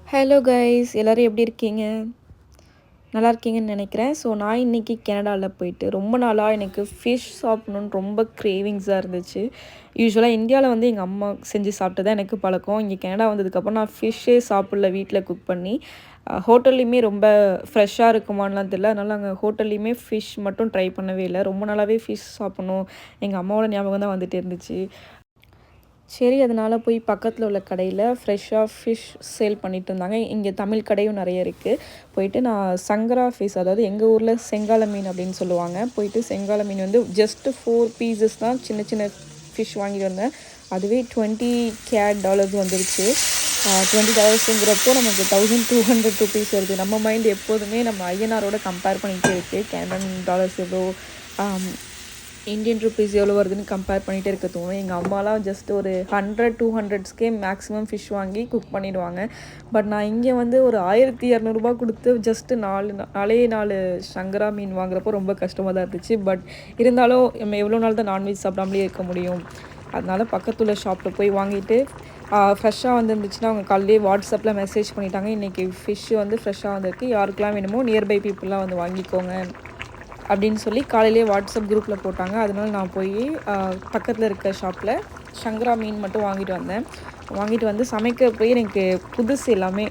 Hello guys, எல்லோரும் எப்படி இருக்கீங்க? நல்லா இருக்கீங்கன்னு நினைக்கிறேன். ஸோ நான் இன்றைக்கி கனடாவில் போயிட்டு ரொம்ப நாளாக எனக்கு ஃபிஷ் சாப்பிட்ணுன்னு ரொம்ப க்ரேவிங்ஸாக இருந்துச்சு. யூஸ்வலாக இந்தியாவில் வந்து எங்கள் அம்மா செஞ்சு சாப்பிட்டு தான் எனக்கு பழக்கம். இங்கே கனடா வந்ததுக்கப்புறம் நான் ஃபிஷ்ஷே சாப்பிடல வீட்டில் குக் பண்ணி. ஹோட்டல்லையுமே ரொம்ப ஃப்ரெஷ்ஷாக இருக்குமான்லாம் தெரியல. அதனால் நாங்கள் ஹோட்டல்லையுமே ஃபிஷ் மட்டும் ட்ரை பண்ணவே இல்லை. ரொம்ப நாளாகவே ஃபிஷ் சாப்பிட்ணும் எங்கள் அம்மாவோட ஞாபகம் தான் வந்துகிட்டே இருந்துச்சு. சரி, அதனால் போய் பக்கத்தில் உள்ள கடையில் ஃப்ரெஷ்ஷாக ஃபிஷ் சேல் பண்ணிகிட்டு இருந்தாங்க. இங்கே தமிழ் கடையும் நிறைய இருக்குது. போயிட்டு நான் சங்கரா ஃபிஷ், அதாவது எங்கள் ஊரில் செங்கால மீன் அப்படின்னு சொல்லுவாங்க. போயிட்டு செங்கால மீன் வந்து ஜஸ்ட்டு 4 பீசஸ் தான் சின்ன சின்ன ஃபிஷ் வாங்கிட்டு வந்தேன். அதுவே $20 வந்துருச்சு. $20ங்கிறப்போ நமக்கு $1200 வருது. நம்ம மைண்ட் எப்போதுமே நம்ம ஐஎன்ஆரோட கம்பேர் பண்ணிகிட்டே இருக்குது. கேனடன் டாலர்ஸ் எவ்வளோ, இந்தியன் ருப்பீஸ் எவ்வளோ வருதுன்னு கம்பேர் பண்ணிகிட்டே இருக்க தோணும். எங்கள் அம்மாலாம் ஜஸ்ட் ஒரு 100-200ஸ்க்கே மேக்ஸிமம் ஃபிஷ் வாங்கி குக் பண்ணிவிடுவாங்க. பட் நான் இங்கே வந்து ஒரு $1200 கொடுத்து ஜஸ்ட்டு 4 சங்கரா மீன் வாங்குறப்போ ரொம்ப கஷ்டமாக தான் இருந்துச்சு. பட் இருந்தாலும் நம்ம எவ்வளோ நாள் தான் நான்வெஜ் சாப்பிடாமலே இருக்க முடியும். அதனால் பக்கத்துள்ள ஷாப்பில் போய் வாங்கிட்டு ஃப்ரெஷ்ஷாக வந்துருந்துச்சுன்னா அவங்க காலையிலே வாட்ஸ்அப்பில் மெசேஜ் பண்ணிட்டாங்க, இன்றைக்கி ஃபிஷ்ஷு வந்து ஃப்ரெஷ்ஷாக வந்திருக்கு, யாருக்கெல்லாம் வேணுமோ நியர்பை பீப்புளெலாம் வந்து வாங்கிக்கோங்க அப்படின்னு சொல்லி காலையிலே வாட்ஸ்அப் குரூப்பில் போட்டாங்க. அதனால் நான் போய் பக்கத்தில் இருக்க ஷாப்பில் சங்கரா மீன் மட்டும் வாங்கிட்டு வந்து சமைக்க போய் எனக்கு புதுசு எல்லாமே.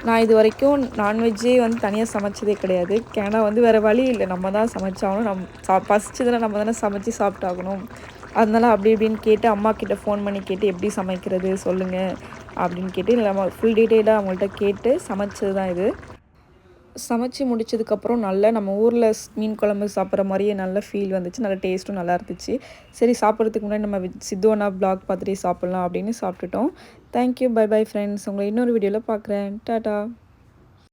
நான் இது வரைக்கும் நான்வெஜ்ஜே வந்து தனியாக சமைச்சதே கிடையாது. ஏன்னா வந்து வேறு வழி இல்லை, நம்ம தான் சமைச்சாகணும். பசிச்சதுன்னா நம்ம தானே சமைச்சு சாப்பிட்டாகணும். அதனால் அப்படி இப்படின்னு கேட்டு அம்மாக்கிட்ட ஃபோன் பண்ணி கேட்டு எப்படி சமைக்கிறது சொல்லுங்கள் அப்படின்னு கேட்டு நம்ம ஃபுல் டீட்டெயிலாக அவங்கள்ட்ட கேட்டு சமைச்சது தான் இது. சமைச்சு முடிச்சதுக்கப்புறம் நல்லா நம்ம ஊரில் மீன் குழம்பு சாப்பிட்ற மாதிரியே நல்ல ஃபீல் வந்துச்சு. நல்ல டேஸ்ட்டும் நல்லா இருந்துச்சு. சரி, சாப்பிட்றதுக்கு முன்னாடி நம்ம சித்து அண்ணா வ்ளாக் பார்த்துட்டே சாப்பிட்லாம் அப்படின்னு சாப்பிட்டுட்டோம். Thank you, bye bye friends. உங்களை இன்னொரு வீடியோவில் பார்க்குறேன். டாடா.